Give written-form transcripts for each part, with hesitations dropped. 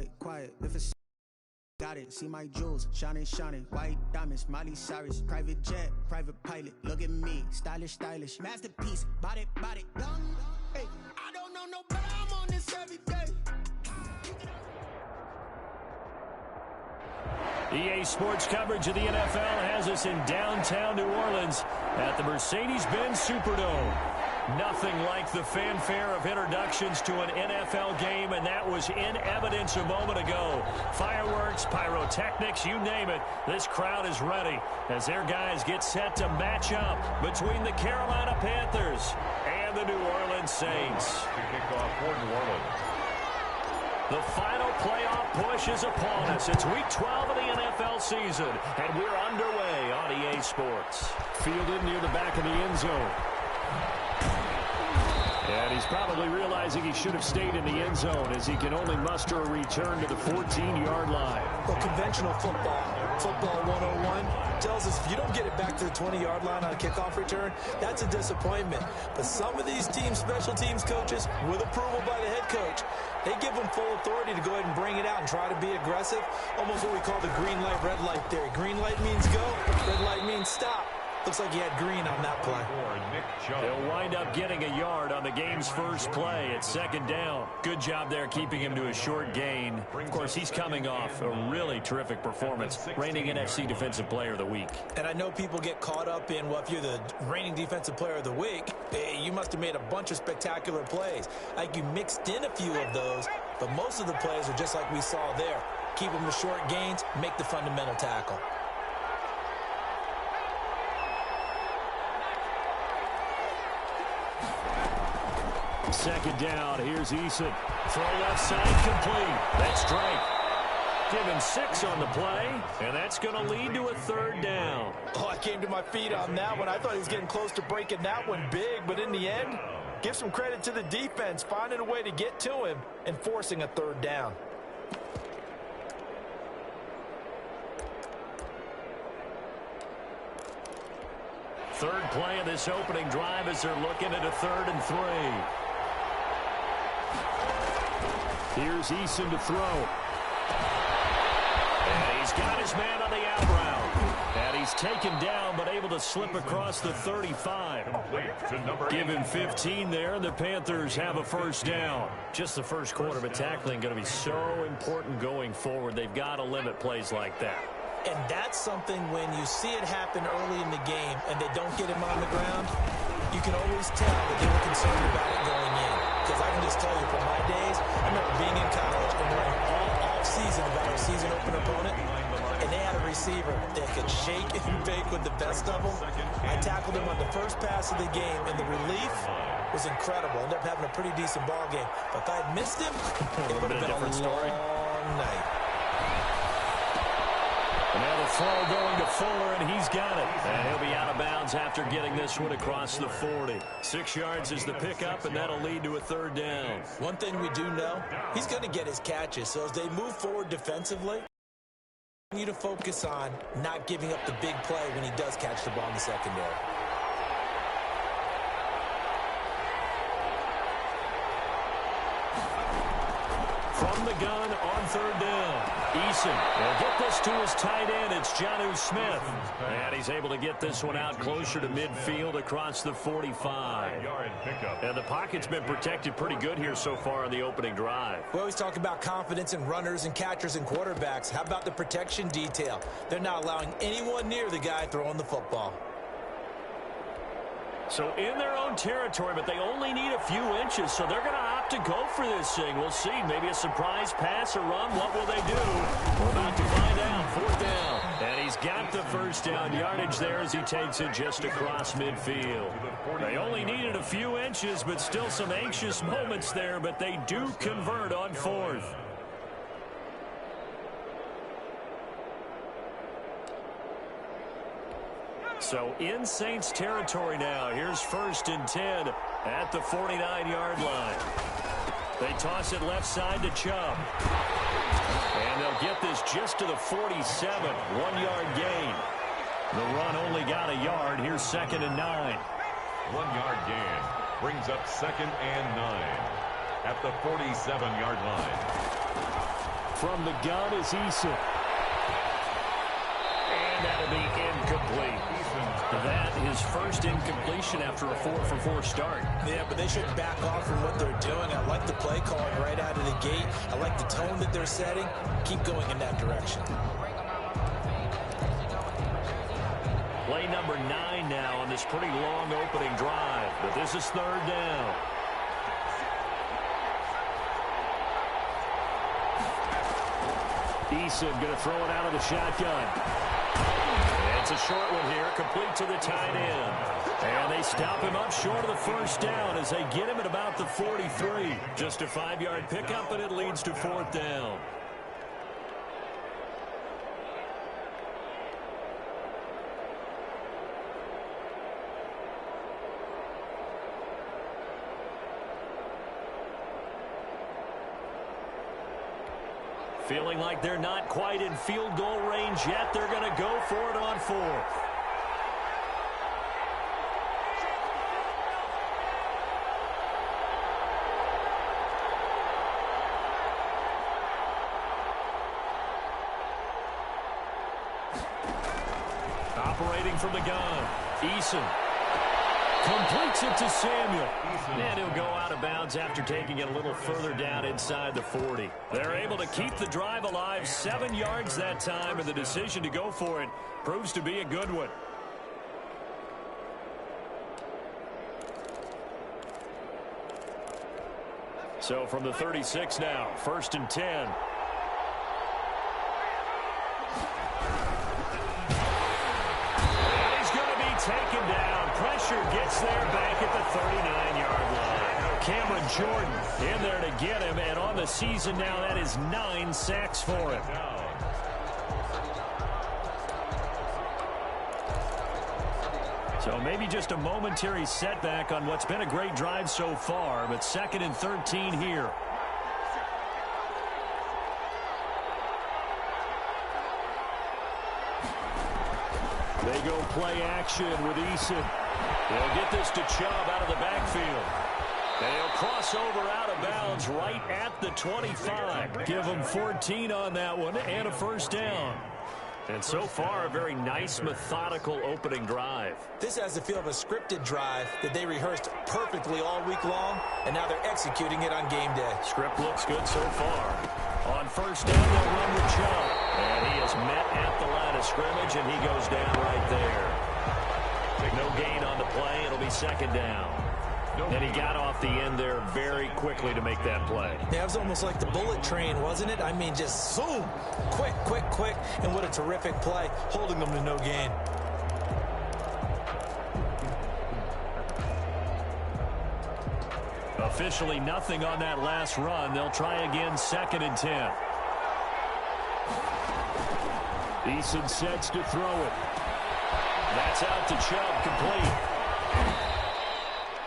it, quiet. If it's got it, see my jewels, shining, shining. White diamonds, Miley Cyrus. Private jet, private pilot. Look at me, stylish, stylish. Masterpiece, body, body. Young, hey, I don't know no better. I'm on this every day. EA Sports coverage of the NFL has us in downtown New Orleans at the Mercedes-Benz Superdome. Nothing like the fanfare of introductions to an NFL game, and that was in evidence a moment ago. Fireworks, pyrotechnics, you name it. This crowd is ready as their guys get set to match up between the Carolina Panthers and the New Orleans Saints. Kickoff for New Orleans. The final playoff push is upon us. It's week 12 of the NFL season, and we're underway on EA Sports. Fielded near the back of the end zone. And he's probably realizing he should have stayed in the end zone as he can only muster a return to the 14-yard line. Well, conventional football 101, tells us if you don't get it back to the 20-yard line on a kickoff return, that's a disappointment. But some of these teams, special teams coaches, with approval by the head coach, they give them full authority to go ahead and bring it out and try to be aggressive. Almost what we call the green light, red light theory. Green light means go, red light means stop. Looks like he had green on that play. They'll wind up getting a yard on the game's first play. It's second down. Good job there keeping him to a short gain. Of course, he's coming off a really terrific performance, reigning NFC Defensive Player of the Week. And I know people get caught up in, well, if you're the reigning Defensive Player of the Week, you must have made a bunch of spectacular plays. Like you mixed in a few of those, but most of the plays are just like we saw there. Keep them to short gains, make the fundamental tackle. Second down, here's Eason. Throw left side complete. That's Drake. Give him 6 on the play, and that's going to lead to a third down. Oh, I came to my feet on that one. I thought he was getting close to breaking that one big, but in the end, give some credit to the defense, finding a way to get to him and forcing a third down. Third play of this opening drive as they're looking at a 3rd and 3. Here's Eason to throw. And he's got his man on the out route. And he's taken down but able to slip across the 35. Give him 15 there, and the Panthers have a first down. Just the first quarter, but tackling going to be so important going forward. They've got to limit plays like that. And that's something when you see it happen early in the game and they don't get him on the ground, you can always tell that they were concerned about it going in. Because I can just tell you from my days, I remember being in college and learning all off-season about our season opener opponent, and they had a receiver that could shake and bake with the best of them. I tackled him on the first pass of the game, and the relief was incredible. Ended up having a pretty decent ball game. But if I had missed him, it would have been a long night. Now the throw going to Fuller, and he's got it. And he'll be out of bounds after getting this one across the 40. 6 yards is the pickup, and that'll lead to a third down. One thing we do know, he's going to get his catches. So as they move forward defensively, I want you to focus on not giving up the big play when he does catch the ball in the secondary. From the gun on third down. Eason will get this to his tight end. It's Jonnu Smith. And he's able to get this one out closer to midfield across the 45. And the pocket's been protected pretty good here so far on the opening drive. We always talk about confidence in runners and catchers and quarterbacks. How about the protection detail? They're not allowing anyone near the guy throwing the football. So in their own territory, but they only need a few inches, so they're going to opt to go for this thing. We'll see. Maybe a surprise pass or run. What will they do? We're about to find out. Fourth down. And he's got the first down yardage there as he takes it just across midfield. They only needed a few inches, but still some anxious moments there, but they do convert on fourth. So in Saints territory now. Here's 1st and 10 at the 49-yard line. They toss it left side to Chubb. And they'll get this just to the 47. 1-yard gain. The run only got a yard. Here's 2nd and 9. 1-yard gain brings up 2nd and 9 at the 47-yard line. From the gun is Eason. And that'll be incomplete. That is first incompletion after a 4-for-4 start. Yeah, but they should back off from what they're doing. I like the play calling right out of the gate. I like the tone that they're setting. Keep going in that direction. Play number 9 now on this pretty long opening drive. But this is third down. Eason going to throw it out of the shotgun. It's a short one here, complete to the tight end. And they stop him up short of the first down as they get him at about the 43. Just a 5-yard pickup, and it leads to fourth down. Feeling like they're not quite in field goal range yet. They're going to go for it on fourth. Operating from the gun, Eason completes it to Samuel. And he'll go out of bounds after taking it a little further down inside the 40. They're able to keep the drive alive, 7 yards that time, and the decision to go for it proves to be a good one. So from the 36 now, 1st and 10. And he's going to be taken down. Pressure gets there back at the 39-yard line. Cameron Jordan in there to get him, and on the season now, that is 9 sacks for him. So maybe just a momentary setback on what's been a great drive so far, but 2nd and 13 here. They go play action with Eason. They'll get this to Chubb out of the backfield. They'll cross over out of bounds right at the 25. Give them 14 on that one and a first down. And so far, a very nice, methodical opening drive. This has the feel of a scripted drive that they rehearsed perfectly all week long, and now they're executing it on game day. Script looks good so far. On first down, they'll run with Chubb. And he is met at the line of scrimmage, and he goes down right there. No gain on the play. It'll be 2nd down. And he got off the end there very quickly to make that play. Yeah, it was almost like the bullet train, wasn't it? I mean, just zoom. Quick, quick, quick. And what a terrific play, holding them to no gain. Officially nothing on that last run. They'll try again, 2nd and 10. Eason sets to throw it. That's out to Chubb, complete.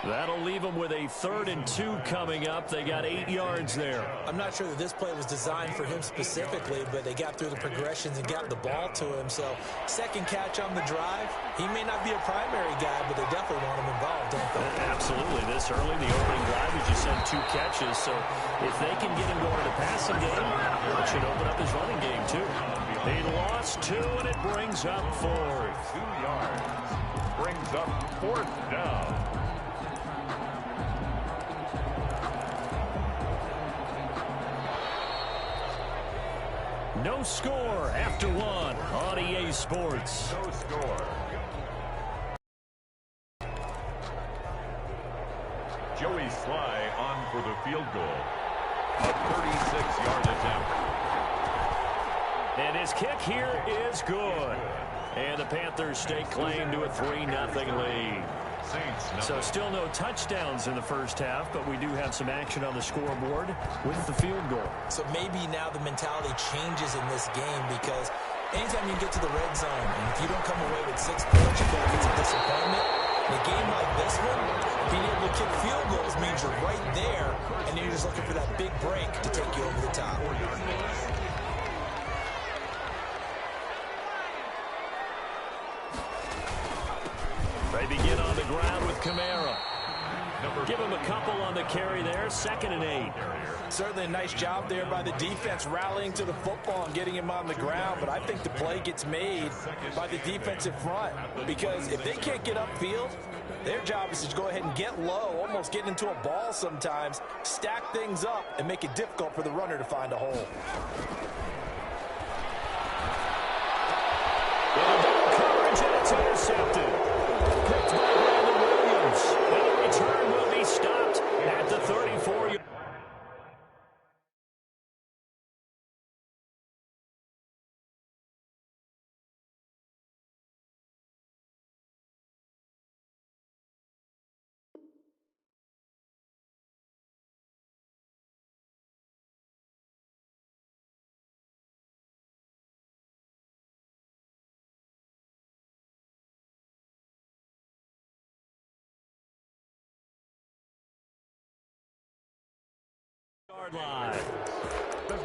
That'll leave them with a 3rd and 2 coming up. They got 8 yards there. I'm not sure that this play was designed for him specifically, but they got through the progressions and got the ball to him. So, 2nd catch on the drive. He may not be a primary guy, but they definitely want him involved, don't they? Absolutely. This early, the opening drive, as you said, 2 catches. So, if they can get him going to the passing game, it should open up his running game, too. He lost 2, and it brings up 4. 2 yards. Brings up 4th down. No score after 1 on EA Sports. No score. Joey Sly on for the field goal. A 36-yard attempt. And his kick here is good. And the Panthers stake claim to a 3-0 lead. So still no touchdowns in the first half, but we do have some action on the scoreboard with the field goal. So maybe now the mentality changes in this game, because anytime you get to the red zone, and if you don't come away with 6 points, you feel like it's a disappointment. In a game like this one, being able to kick field goals means you're right there, and you're just looking for that big break to take you over the top. They begin on the ground with Kamara. Give him a couple on the carry there. 2nd and 8. Certainly a nice job there by the defense rallying to the football and getting him on the ground, but I think the play gets made by the defensive front because if they can't get upfield, their job is to go ahead and get low, almost get into a ball sometimes, stack things up, and make it difficult for the runner to find a hole. Coverage, and it's intercepted. Picked by Brandon Williams. And the return will be stopped at the 34-yard. Line.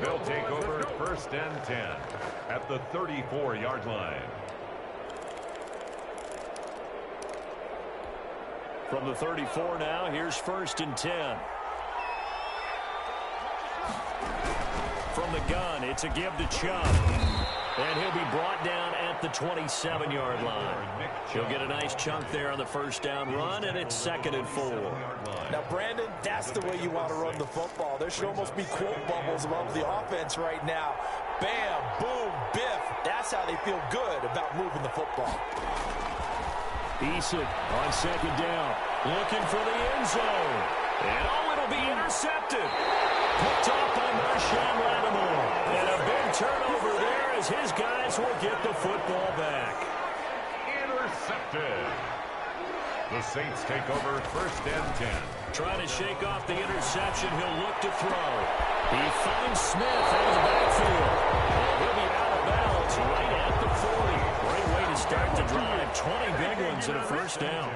They'll take over 1st and 10 at the 34-yard line. From the 34 now, here's 1st and 10. From the gun, it's a give to Chubb. And he'll be brought down at the 27-yard line. He'll get a nice chunk there on the first down run, and it's 2nd and 4. Now, Brandon, that's the way you want to run the football. There should almost be quote bubbles above the offense right now. Bam, boom, biff. That's how they feel good about moving the football. Eason on 2nd down, looking for the end zone. And it'll be intercepted. Picked off by Marshawn Lattimore. And a big turnover there as his guys will get the football back. Intercepted. The Saints take over 1st and 10. Trying to shake off the interception. He'll look to throw. He finds Smith out of the backfield. And he'll be out of bounds right at the 40. Great way to start the drive. 20 big ones and a first down.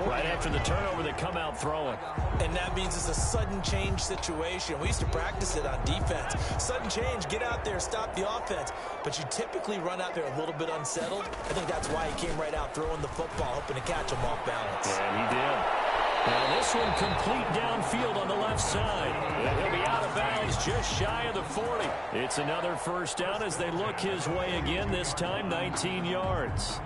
Right after the turnover, they come out throwing. And that means it's a sudden change situation. We used to practice it on defense. Sudden change, get out there, stop the offense. But you typically run out there a little bit unsettled. I think that's why he came right out throwing the football, hoping to catch him off balance. And he did. Now this one complete downfield on the left side. And he'll be out of bounds just shy of the 40. It's another first down as they look his way again, this time 19 yards.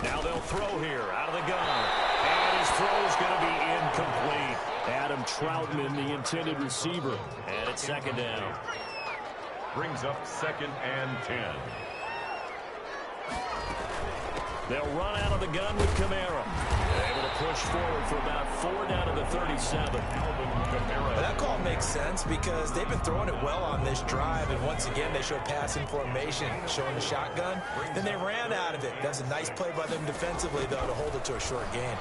Now they'll throw here out of the gun. And his throw is going to be incomplete. Adam Troutman, the intended receiver. And it's 2nd down. Brings up 2nd and 10. They'll run out of the gun with Kamara. Able to push forward for about 4 down to the 37. That call makes sense because they've been throwing it well on this drive, and once again they showed passing formation, showing the shotgun. Then they ran out of it. That's a nice play by them defensively, though, to hold it to a short gain.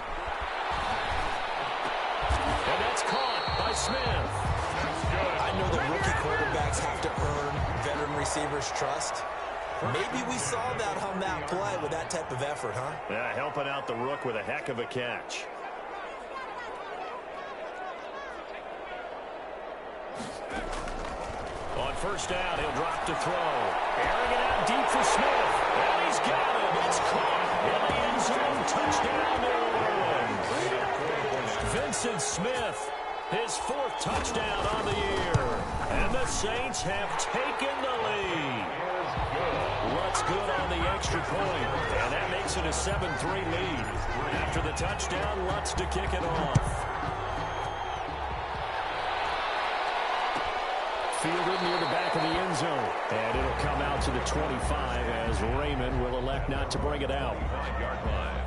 And that's caught by Smith. I know that rookie quarterbacks have to earn veteran receivers' trust. Maybe we saw that on that play with that type of effort, huh? Yeah, helping out the rook with a heck of a catch. On first down, he'll drop to throw. Airing it out deep for Smith. And he's got him. It's caught in the end zone. Touchdown, New Orleans. Vincent Smith, his 4th touchdown on the year. And the Saints have taken the lead. Lutz good on the extra point. And that makes it a 7-3 lead. After the touchdown, Lutz to kick it off. Fielded near the back of the end zone. And it'll come out to the 25 as Raymond will elect not to bring it out. 5-yard line.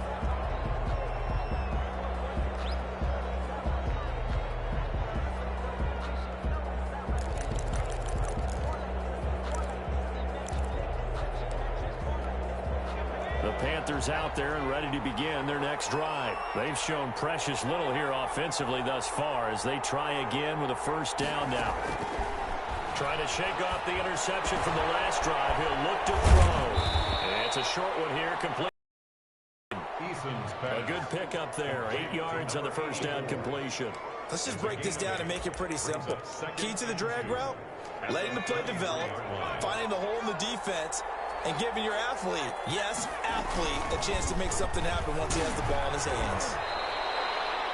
The Panthers out there and ready to begin their next drive. They've shown precious little here offensively thus far as they try again with a first down now. Trying to shake off the interception from the last drive. He'll look to throw. And it's a short one here, complete. A good pickup there. 8 yards on the first down completion. Let's just break this down and make it pretty simple. Key to the drag route, letting the play develop, finding the hole in the defense, and giving your athlete, yes, athlete, a chance to make something happen once he has the ball in his hands.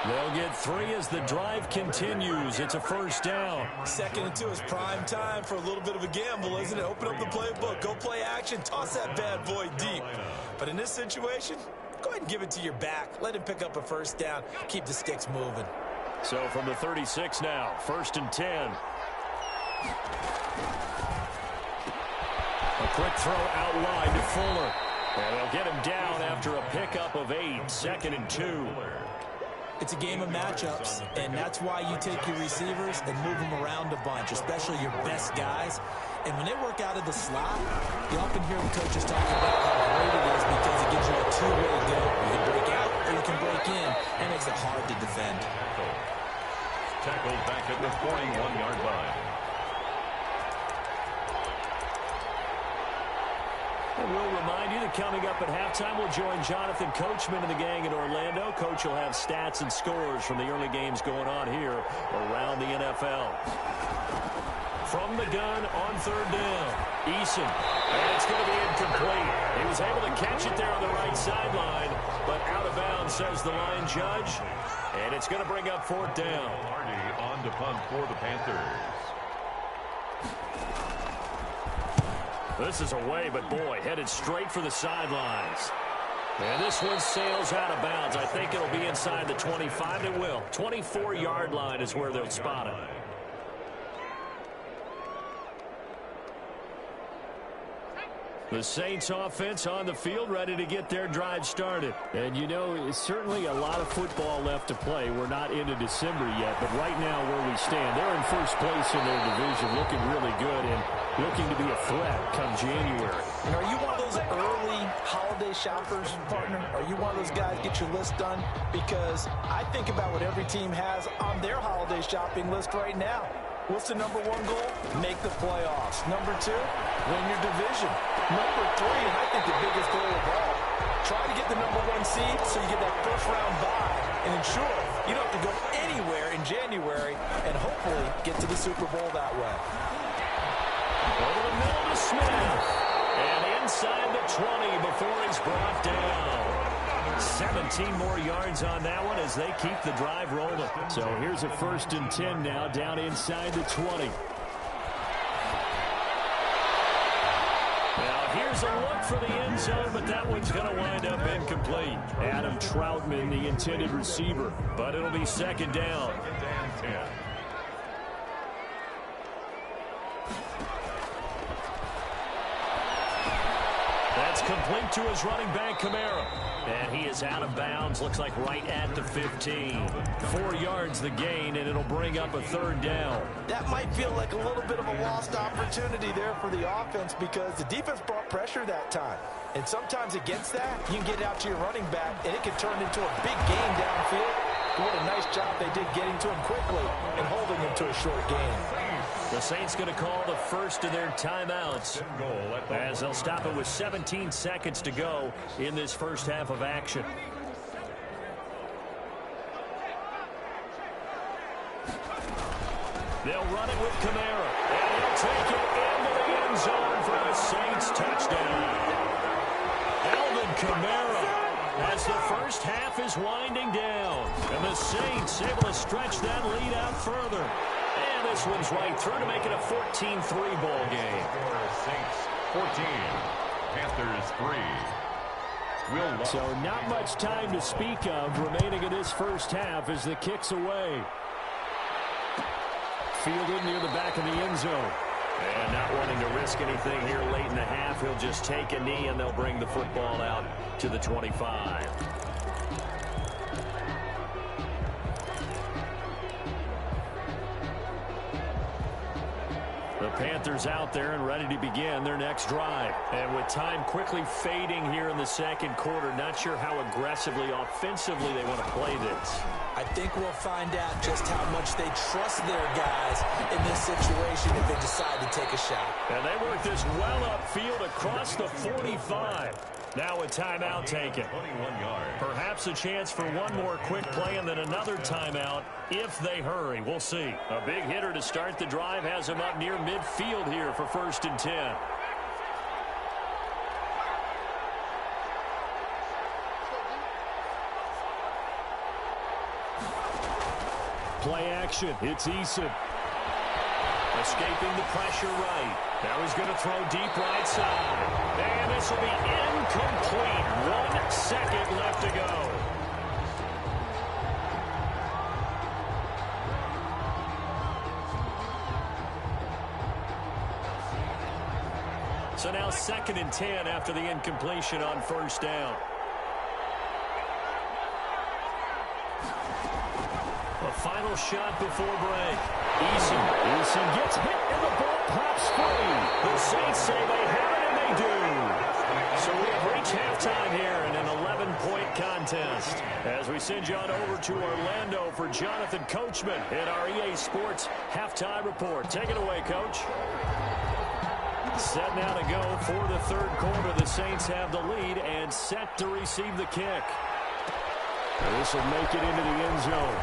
They'll get 3 as the drive continues. It's a first down. 2nd and 2 is prime time for a little bit of a gamble, isn't it? Open up the playbook, go play action, toss that bad boy deep. But in this situation, go ahead and give it to your back. Let him pick up a first down. Keep the sticks moving. So from the 36 now, 1st and 10. A quick throw out wide to Fuller. And they'll get him down after a pickup of 8, 2nd and 2. It's a game of matchups, and that's why you take your receivers and move them around a bunch, especially your best guys. And when they work out of the slot, you often hear the coaches talking about how great it is because it gives you a two-way go. You can break out or you can break in, and it makes it hard to defend. Tackled back at the 41-yard line. And we'll remind you that coming up at halftime, we'll join Jonathan Coachman and the gang in Orlando. Coach will have stats and scores from the early games going on here around the NFL. From the gun on 3rd down, Eason. And it's going to be incomplete. He was able to catch it there on the right sideline, but out of bounds, says the line judge. And it's going to bring up 4th down. Hardy on to punt for the Panthers. This is away, but boy, headed straight for the sidelines. And this one sails out of bounds. I think it'll be inside the 25. It will. 24-yard line is where they'll spot it. The Saints offense on the field, ready to get their drive started. And, you know, it's certainly a lot of football left to play. We're not into December yet, but right now where we stand, they're in first place in their division, looking really good and looking to be a threat come January. And are you one of those early holiday shoppers, partner? Are you one of those guys get your list done? Because I think about what every team has on their holiday shopping list right now. What's the number 1 goal? Make the playoffs. Number 2, win your division. Number 3, and I think the biggest goal of all, try to get the number 1 seed so you get that first-round bye and ensure you don't have to go anywhere in January and hopefully get to the Super Bowl that way. Over the middle to Smith. And inside the 20 before he's brought down. 17 more yards on that one as they keep the drive rolling. So here's a 1st and 10 now down inside the 20. Now here's a look for the end zone, but that one's going to wind up incomplete. Adam Troutman, the intended receiver. But it'll be 2nd down. 10. That's complete to his running back, Kamara. And he is out of bounds, looks like right at the 15. 4 yards the gain, and it'll bring up a 3rd down. That might feel like a little bit of a lost opportunity there for the offense because the defense brought pressure that time. And sometimes against that, you can get out to your running back, and it can turn into a big gain downfield. What a nice job they did getting to him quickly and holding him to a short gain. The Saints going to call the first of their timeouts as they'll stop it with 17 seconds to go in this first half of action. They'll run it with Kamara, and he'll take it into the end zone for a Saints touchdown. Alvin Kamara, as the first half is winding down, and the Saints able to stretch that lead out further. And this one's right through to make it a 14-3 ball game. Saints 14, Panthers 3. So not much time to speak of remaining in this first half as the kick's away. Fielded near the back of the end zone. And not wanting to risk anything here late in the half, he'll just take a knee and they'll bring the football out to the 25. The Panthers out there and ready to begin their next drive. And with time quickly fading here in the second quarter, not sure how aggressively, offensively they want to play this. I think we'll find out just how much they trust their guys in this situation if they decide to take a shot. And they work this well upfield across the 45. Now a timeout taken. 21 yards. Perhaps a chance for one more quick play and then another timeout if they hurry. We'll see. A big hitter to start the drive has him up near midfield here for 1st and 10. Play action. It's Eason. Escaping the pressure right. Now he's going to throw deep right side. And this will be incomplete. 1 second left to go. So now 2nd and 10 after the incompletion on 1st down. A final shot before break. Eason gets hit and the ball pops free. The Saints say they have it, and they do. So we have reached halftime here in an 11-point contest. As we send you on over to Orlando for Jonathan Coachman in our EA Sports Halftime Report. Take it away, Coach. Set now to go for the 3rd quarter. The Saints have the lead and set to receive the kick. This will make it into the end zone.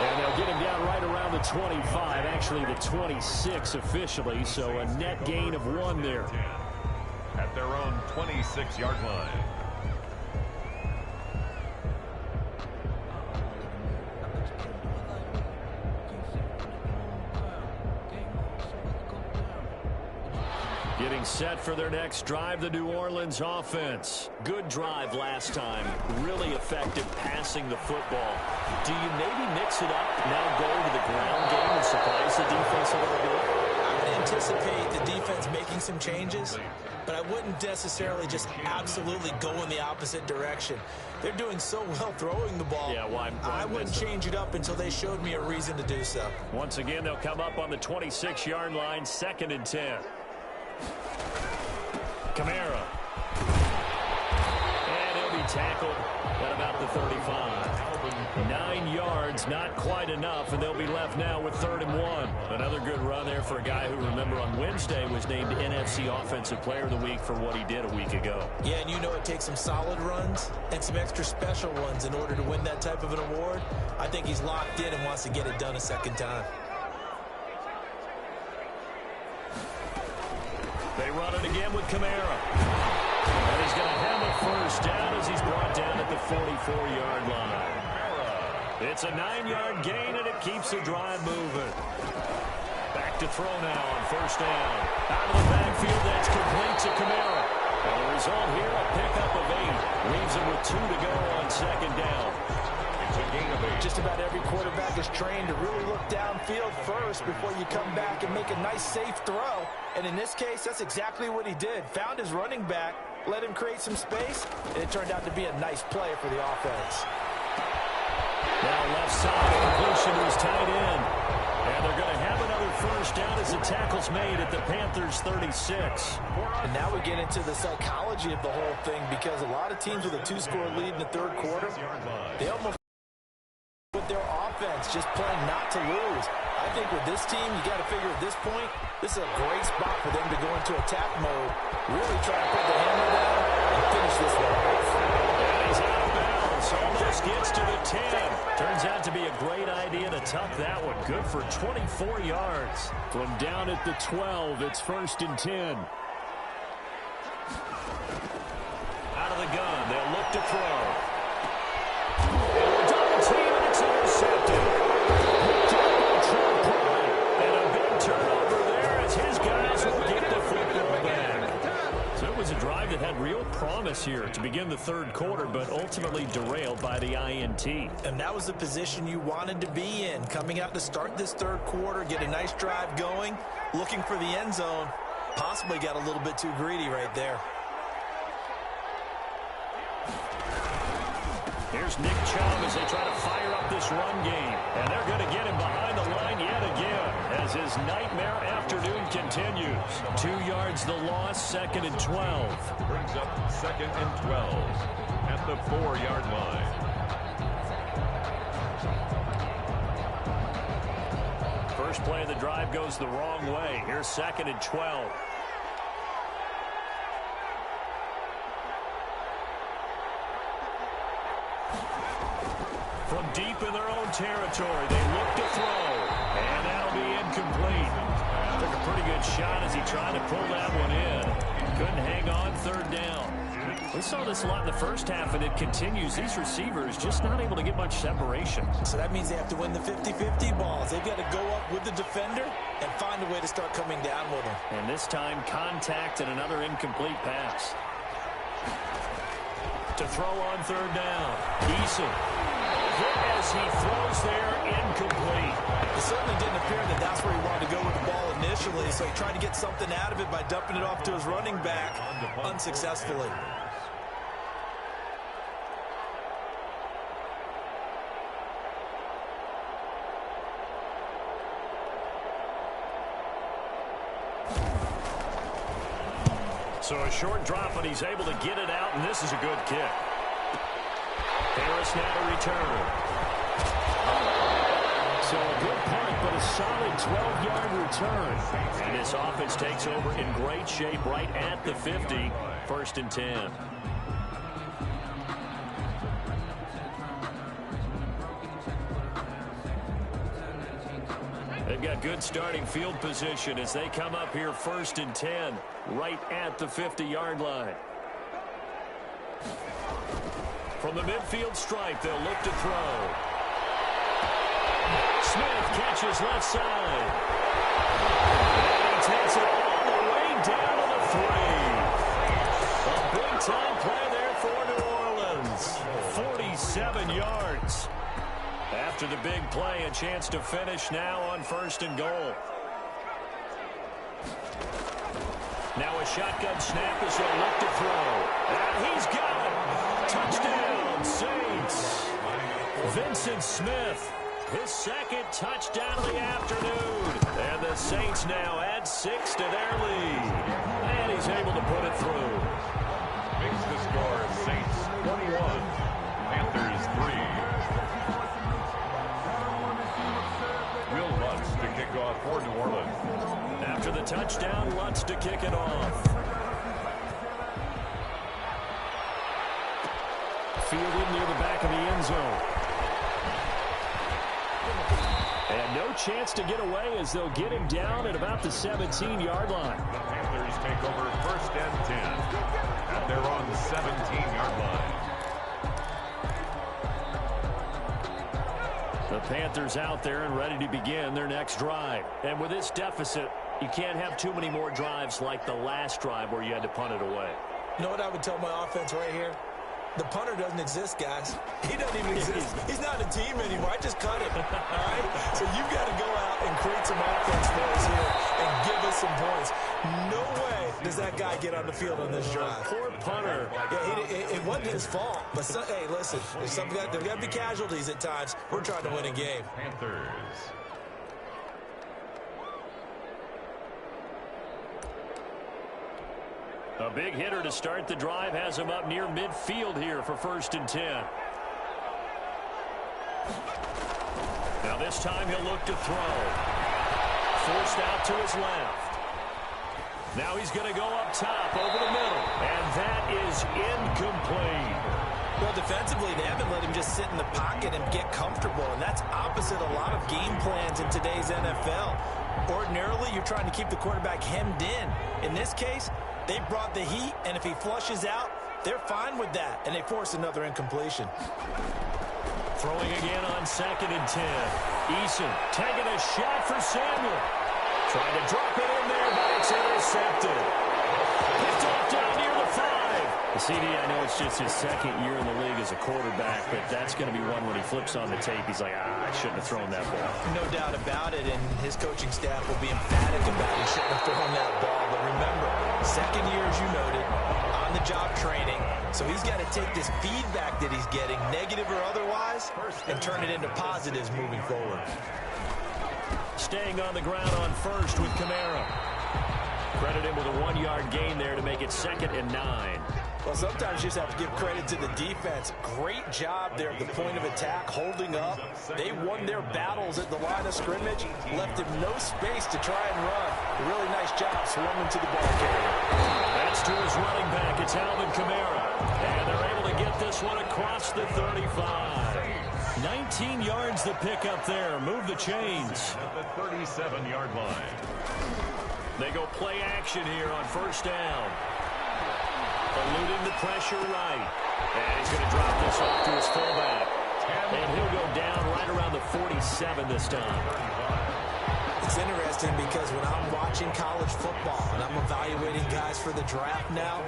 And they'll get him down right around the 25, actually the 26 officially, so a net gain of 1 there. At their own 26-yard line. Getting set for their next drive, the New Orleans offense. Good drive last time. Really effective passing the football. Do you maybe mix it up, now go to the ground game and surprise the defense a little bit? I would anticipate the defense making some changes, but I wouldn't necessarily just absolutely go in the opposite direction. They're doing so well throwing the ball. Yeah, why I wouldn't change it up until they showed me a reason to do so. Once again, they'll come up on the 26-yard line, 2nd and 10. Kamara. And he'll be tackled at about the 35. 9 yards, not quite enough, and they'll be left now with 3rd and 1. Another good run there for a guy who, remember, on Wednesday was named NFC Offensive Player of the Week for what he did a week ago. Yeah, and you know it takes some solid runs and some extra special ones in order to win that type of an award. I think he's locked in and wants to get it done a 2nd time. They run it again with Kamara. And he's going to have a 1st down as he's brought down at the 44-yard line. It's a 9-yard gain, and it keeps the drive moving. Back to throw now on 1st down. Out of the backfield, that's complete to Kamara. And the result here, a pickup of 8. Leaves him with 2 to go on 2nd down. It's a gain of 8. Just about every quarterback is trained to really look downfield first before you come back and make a nice, safe throw. And in this case, that's exactly what he did. Found his running back, let him create some space, and it turned out to be a nice play for the offense. Now left side, completion to his tight end. And they're going to have another 1st down as the tackle's made at the Panthers' 36. And now we get into the psychology of the whole thing, because a lot of teams with a 2-score lead in the 3rd quarter, they almost with their offense just playing not to lose. I think with this team, you got to figure at this point, this is a great spot for them to go into attack mode, really try to put the hammer down and finish this one off. And he's out of bounds. Almost gets to the 10. Turns out to be a great idea to tuck that one. Good for 24 yards. From down at the 12, it's 1st and 10. Out of the gun, they'll look to throw. And double team, and it's intercepted. And a big turnover there as his guys will get the football back. So it was a drive that had real promise here to begin the 3rd quarter, but ultimately derailed by the INT. And that was the position you wanted to be in, coming out to start this 3rd quarter, get a nice drive going, looking for the end zone. Possibly got a little bit too greedy right there. Here's Nick Chubb as they try to fire up this run game. And they're going to get him behind the line yet again as his nightmare afternoon continues. 2 yards the loss, 2nd and 12. Brings up 2nd and 12 at the 4-yard line. First play of the drive goes the wrong way. Here's 2nd and 12. From deep in their own territory, they look to throw, and that'll be incomplete. Took a pretty good shot as he tried to pull that one in. Couldn't hang on, third down. We saw this a lot in the first half, and it continues. These receivers just not able to get much separation. So that means they have to win the 50-50 balls. They've got to go up with the defender and find a way to start coming down with them. And this time, contact and another incomplete pass. To throw on third down, Eason. Hit as he throws there, incomplete. It certainly didn't appear that that's where he wanted to go with the ball initially, so he tried to get something out of it by dumping it off to his running back unsuccessfully. So a short drop, but he's able to get it out, and this is a good kick. Harris now to return. So a good punt, but a solid 12-yard return. And this offense takes over in great shape right at the 50, 1st and 10. They've got good starting field position as they come up here 1st and 10, right at the 50-yard line. From the midfield stripe, they'll look to throw. Smith catches left side. And he takes it all the way down to the 3. A big-time play there for New Orleans. 47 yards. After the big play, a chance to finish now on 1st and goal. Now a shotgun snap as they'll look to throw. And he's got it. Touchdown, Saints. Vincent Smith, his 2nd touchdown of the afternoon. And the Saints now add 6 to their lead. And he's able to put it through. Makes the score Saints 21, Panthers 3. Will Lutz to kick off for New Orleans. After the touchdown, Lutz to kick it off. Fielded near the back of the end zone. And no chance to get away as they'll get him down at about the 17-yard line. The Panthers take over 1st and 10 at their own 17-yard line. The Panthers out there and ready to begin their next drive. And with this deficit, you can't have too many more drives like the last drive where you had to punt it away. You know what I would tell my offense right here? The punter doesn't exist, guys. He doesn't even exist. He's not a team anymore. I just cut him. All right? So you've got to go out and create some offense for us here and give us some points. No way does that guy get on the field on this drive. Poor punter. Yeah, it wasn't his fault. But, hey, listen, there's got to be casualties at times. We're trying to win a game. Panthers. A big hitter to start the drive has him up near midfield here for 1st and 10. Now this time he'll look to throw. Forced out to his left. Now he's going to go up top over the middle. And that is incomplete. Well, defensively, they haven't let him just sit in the pocket and get comfortable, and that's opposite a lot of game plans in today's NFL. Ordinarily, you're trying to keep the quarterback hemmed in. In this case, they brought the heat, and if he flushes out, they're fine with that, and they force another incompletion. Throwing again on 2nd and 10. Eason taking a shot for Samuel. Trying to drop it in there, but it's intercepted. Picked off down near the 5. CD, I know it's just his 2nd year in the league as a quarterback, but that's going to be one when he flips on the tape. He's like, I shouldn't have thrown that ball. No doubt about it, and his coaching staff will be emphatic about he shouldn't have thrown that ball. But remember, 2nd year, as you noted, on-the-job training, so he's got to take this feedback that he's getting, negative or otherwise, and turn it into positives moving forward. Staying on the ground on 1st with Kamara. Credit him with a 1-yard gain there to make it 2nd and 9. Well, sometimes you just have to give credit to the defense. Great job there at the point of attack, holding up. They won their battles at the line of scrimmage, left him no space to try and run. A really nice job swarming to the ball carrier. That's to his running back. It's Alvin Kamara. And they're able to get this one across the 35. 19 yards the pick up there. Move the chains. At the 37-yard line. They go play action here on first down. Eluding the pressure right. And he's going to drop this off to his fullback. And he'll go down right around the 47 this time. It's interesting because when I'm watching college football and I'm evaluating guys for the draft now,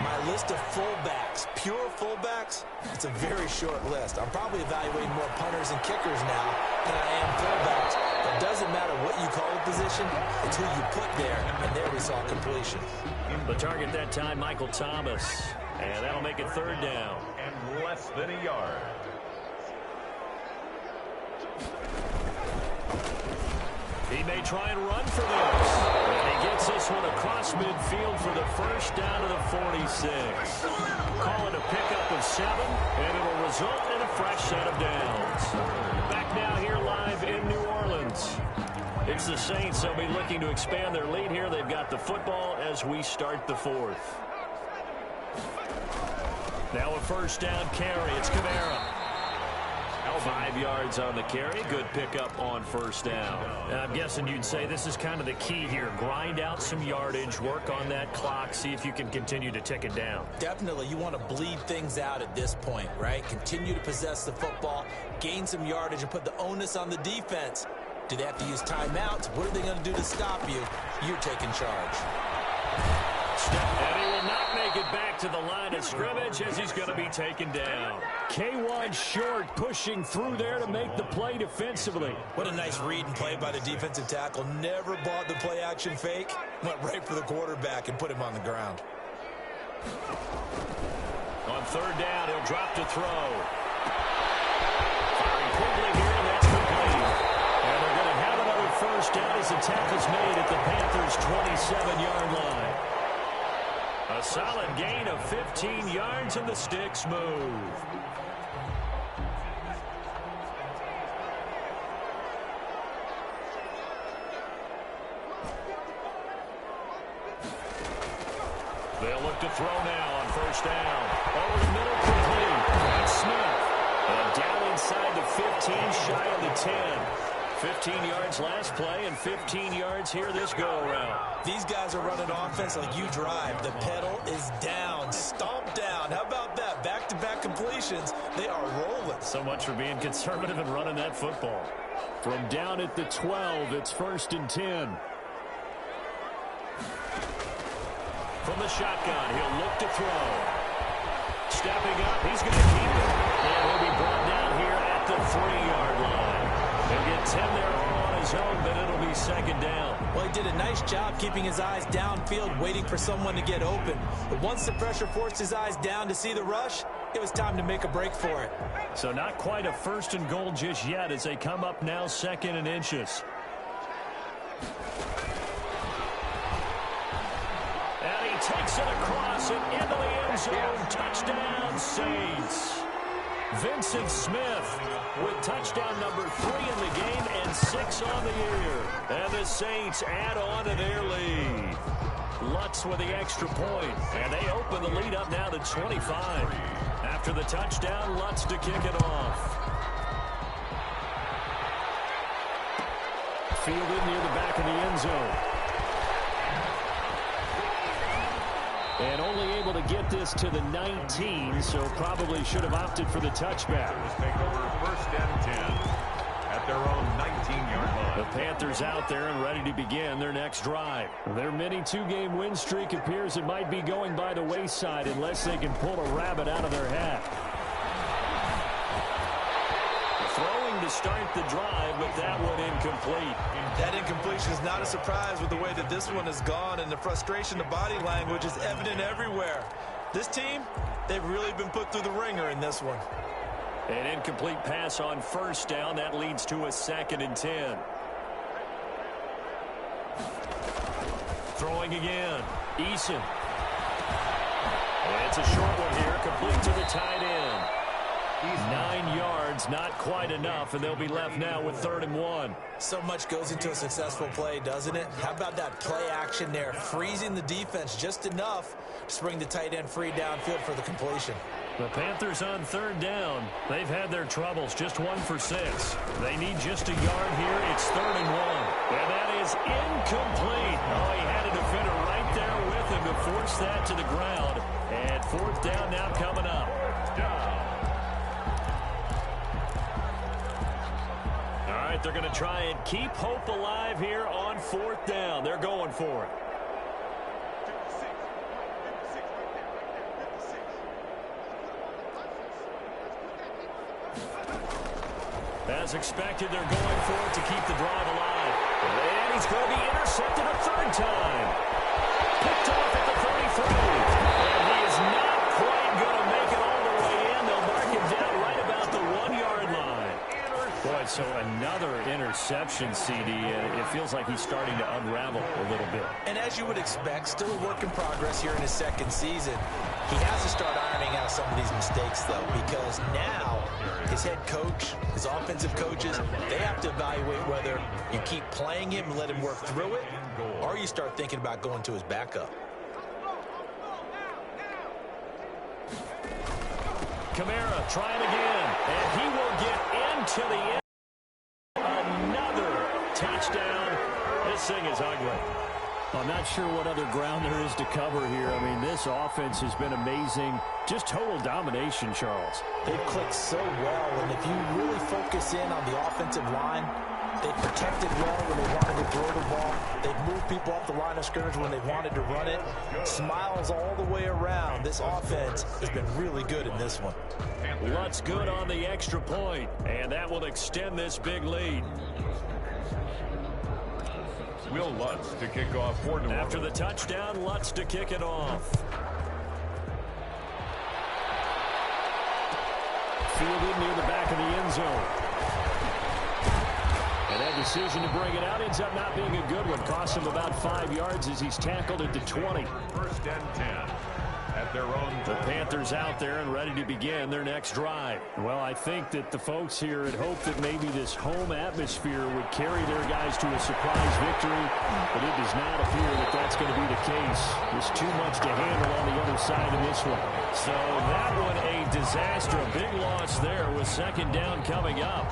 my list of fullbacks, pure fullbacks, it's a very short list. I'm probably evaluating more punters and kickers now than I am fullbacks. It doesn't matter what you call the position, it's who you put there, and there we saw completion. The target that time, Michael Thomas, and that'll make it third down. And less than a yard. He may try and run for this. And he gets this one across midfield for the first down to the 46. Call it a pickup of 7, and it'll result in a fresh set of downs. Back now here live in New Orleans. It's the Saints. They'll be looking to expand their lead here. They've got the football as we start the fourth. Now a first down carry. It's Kamara. 5 yards on the carry. Good pickup on first down. And I'm guessing you'd say this is kind of the key here. Grind out some yardage, work on that clock, see if you can continue to tick it down. Definitely, you want to bleed things out at this point, right? Continue to possess the football, gain some yardage, and put the onus on the defense. Do they have to use timeouts? What are they going to do to stop you? You're taking charge. And he will not make it back to the line of scrimmage as he's going to be taken down. K1 Short pushing through there to make the play defensively. What a nice read and play by the defensive tackle. Never bought the play-action fake. Went right for the quarterback and put him on the ground. On third down, he'll drop to throw. Firing quickly here, and that's complete. And they're going to have another first down as the tackle's made at the Panthers' 27-yard line. A solid gain of 15 yards, and the sticks move. They'll look to throw now on first down. Over the middle, complete. And Smith. And down inside the 15, shy of the 10. 15 yards last play and 15 yards here this go-around. These guys are running offense like you drive. The pedal is down, stomp down. How about that? Back-to-back completions. They are rolling. So much for being conservative and running that football. From down at the 12, it's 1st and 10. From the shotgun, he'll look to throw. Stepping up, he's going to keep it. And he'll be brought down here at the 3-yard line. He'll get 10 there all on his own, but it'll be second down. Well, he did a nice job keeping his eyes downfield, waiting for someone to get open. But once the pressure forced his eyes down to see the rush, it was time to make a break for it. So not quite a 1st and goal just yet as they come up now 2nd and inches. And he takes it across and into the end zone. Touchdown, Saints. Vincent Smith with touchdown number 3 in the game and 6 on the year. And the Saints add on to their lead. Lutz with the extra point. And they open the lead up now to 25. After the touchdown, Lutz to kick it off. Fielded near the back of the end zone. And only able to get this to the 19, so probably should have opted for the touchback. Take over 1st and 10 at their own 19-yard line. The Panthers out there and ready to begin their next drive. Their mini 2-game win streak appears it might be going by the wayside unless they can pull a rabbit out of their hat. Throwing to start the drive, but that one incomplete. That incompletion is not a surprise with the way that this one has gone, and the frustration, the body language is evident everywhere. This team, they've really been put through the ringer in this one. An incomplete pass on first down. That leads to a 2nd and 10. Throwing again. Eason. And it's a short one here, complete to the tight end. 9 yards, not quite enough, and they'll be left now with 3rd and 1. So much goes into a successful play, doesn't it? How about that play action there, freezing the defense just enough to spring the tight end free downfield for the completion. The Panthers on 3rd down. They've had their troubles, just 1 for 6. They need just a yard here. It's 3rd and 1. And that is incomplete. Oh, he had a defender right there with him to force that to the ground. And 4th down now coming up. All right, they're going to try and keep hope alive here on 4th down. They're going for it. As expected, they're going for it to keep the drive alive. And he's going to be intercepted a 3rd time. Picked off at the 33. And he is not quite going to make it all the way in. They'll mark him down right about the 1-yard line. Boy, so another interception, CD. It feels like he's starting to unravel a little bit. And as you would expect, still a work in progress here in his 2nd season. He has to start ironing out some of these mistakes, though, because now his head coach, his offensive coaches, they have to evaluate whether you keep playing him and let him work through it, or you start thinking about going to his backup. Kamara trying again, and he will get into the end. Another touchdown. This thing is ugly. I'm not sure what other ground there is to cover here. I mean, this offense has been amazing. Just total domination, Charles. They've clicked so well, and if you really focus in on the offensive line, they've protected well when they wanted to throw the ball. They've moved people off the line of scrimmage when they wanted to run it. Smiles all the way around. This offense has been really good in this one. Lutz good on the extra point, and that will extend this big lead. Will Lutz to kick off for New Orleans. After the touchdown, Lutz to kick it off. Fielded near the back of the end zone. And that decision to bring it out ends up not being a good one. Costs him about 5 yards as he's tackled into 20. 1st and 10 at their own. The Panthers out there and ready to begin their next drive. Well, I think that the folks here had hoped that maybe this home atmosphere would carry their guys to a surprise victory, but it does not appear that that's going to be the case. There's too much to handle on the other side of this one. So that one a disaster, a big loss there with 2nd down coming up.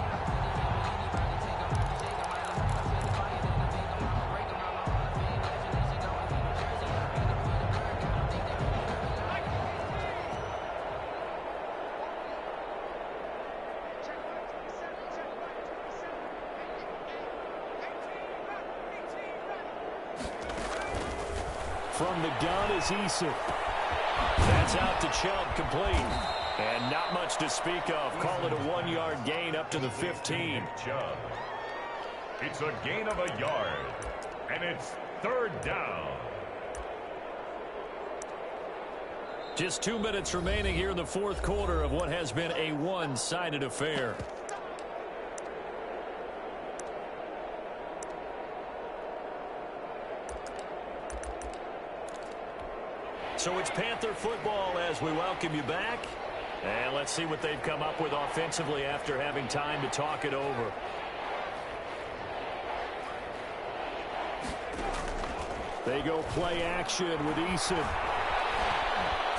From the gun is Eason. That's out to Chubb, complete. And not much to speak of. Call it a 1-yard gain up to the 15. Chubb. It's a gain of a yard. And it's 3rd down. Just 2 minutes remaining here in the 4th quarter of what has been a one-sided affair. So it's Panther football as we welcome you back. And let's see what they've come up with offensively after having time to talk it over. They go play action with Eason.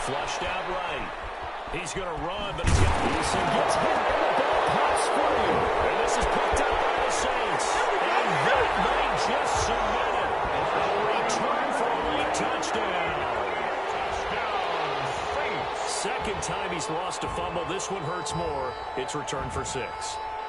Flushed out right. He's going to run, but he's got Eason gets hit, and the ball pops free. And this is picked up by the Saints. And that might just submit it. A return for a late touchdown. Second time he's lost a fumble. This one hurts more. It's returned for 6.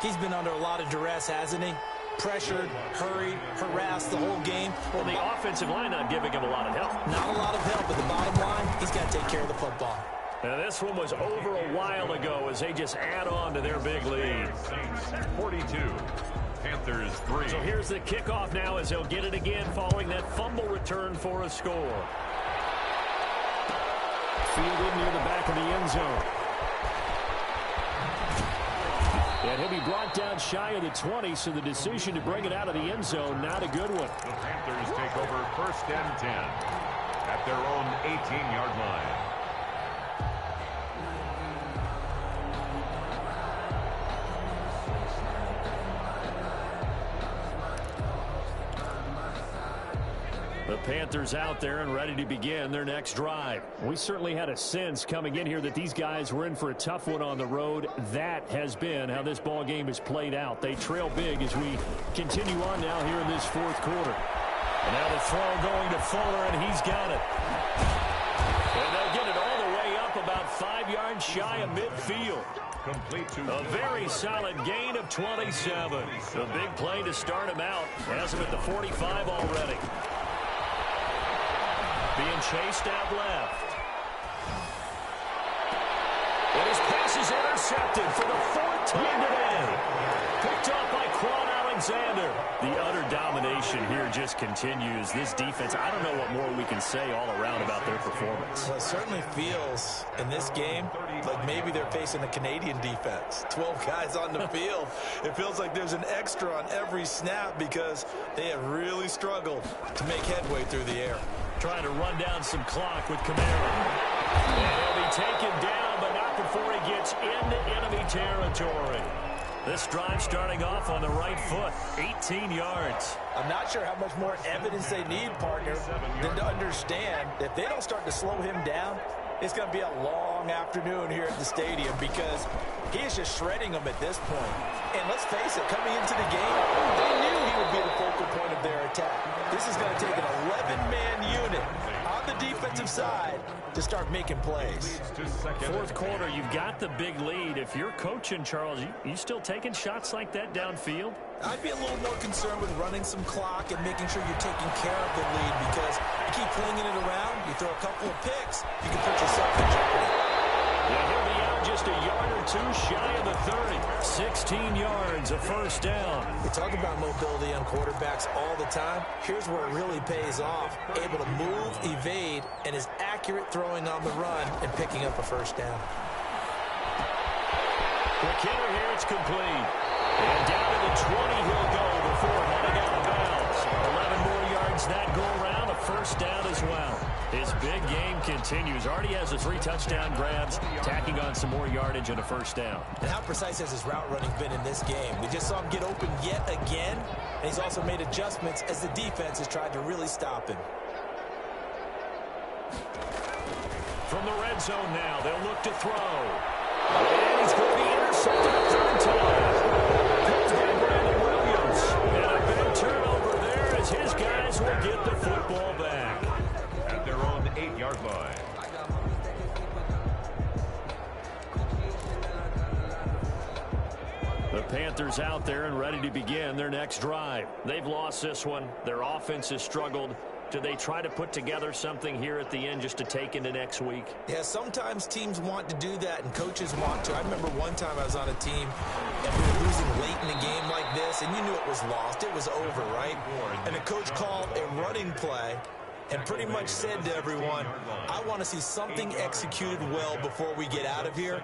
He's been under a lot of duress, hasn't he? Pressured, hurried, harassed the whole game. Well, the offensive line not giving him a lot of help. Not a lot of help, but the bottom line, he's got to take care of the football. Now, this one was over a while ago as they just add on to their big lead. 42. Panthers 3. So here's the kickoff now as they'll get it again following that fumble return for a score. Fielded near the back of the end zone. And he'll be brought down shy of the 20, so the decision to bring it out of the end zone, not a good one. The Panthers take over 1st and 10 at their own 18-yard line. Panthers out there and ready to begin their next drive. We certainly had a sense coming in here that these guys were in for a tough one on the road. That has been how this ball game has played out. They trail big as we continue on now here in this fourth quarter. And now the throw going to Fuller, and he's got it. And they'll get it all the way up about 5 yards shy of midfield. A very solid gain of 27. A big play to start him out. Has him at the 45 already. Being chased out left. And his pass is intercepted for the 4th time today. Picked up by Quan Alexander. The utter domination here just continues. This defense, I don't know what more we can say all around about their performance. Well, it certainly feels in this game like maybe they're facing a Canadian defense. 12 guys on the field. It feels like there's an extra on every snap because they have really struggled to make headway through the air. Trying to run down some clock with Kamara. And he'll be taken down, but not before he gets into enemy territory. This drive starting off on the right foot, 18 yards. I'm not sure how much more evidence they need, partner, than to understand that if they don't start to slow him down, it's going to be a long afternoon here at the stadium because he is just shredding them at this point. And let's face it, coming into the game, they knew he would be the focal point of their attack. This is going to take an 11-man unit on the defensive side to start making plays. Fourth quarter, you've got the big lead. If you're coaching, Charles, you still taking shots like that downfield? I'd be a little more concerned with running some clock and making sure you're taking care of the lead because you keep flinging it around, you throw a couple of picks, you can put yourself in jeopardy. Yeah, he'll be out just a yard or two shy of the 30. 16 yards, a first down. We talk about mobility on quarterbacks all the time. Here's where it really pays off. Able to move, evade, and is accurate throwing on the run and picking up a first down. Quick hitter here, it's complete. And down to the 20 he'll go before heading out of bounds. 11 more yards that go around, a first down as well. His big game continues. Already has the 3 touchdown grabs, tacking on some more yardage and a first down. And how precise has his route running been in this game? We just saw him get open yet again, and he's also made adjustments as the defense has tried to really stop him. From the red zone now, they'll look to throw. And he's going to be intercepted a third time. Caught by Brandon Williams. And a big turnover there as his guys will get the football back. At their own 8-yard line. The Panthers out there and ready to begin their next drive. They've lost this one. Their offense has struggled. Do they try to put together something here at the end just to take into next week? Yeah, sometimes teams want to do that and coaches want to. I remember one time I was on a team and we were losing late in the game like this and you knew it was lost. It was over, right? And the coach called a running play and pretty much said to everyone, I want to see something executed well before we get out of here.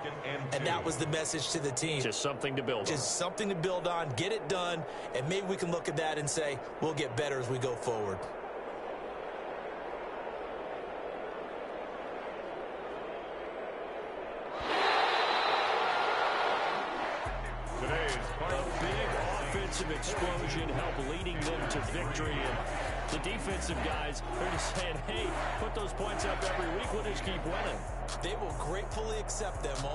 And that was the message to the team. Just something to build on. Just something to build on, get it done, and maybe we can look at that and say, we'll get better as we go forward. Offensive explosion help leading them to victory, and the defensive guys are just saying, hey, put those points up every week, we'll just keep winning. They will gratefully accept them all.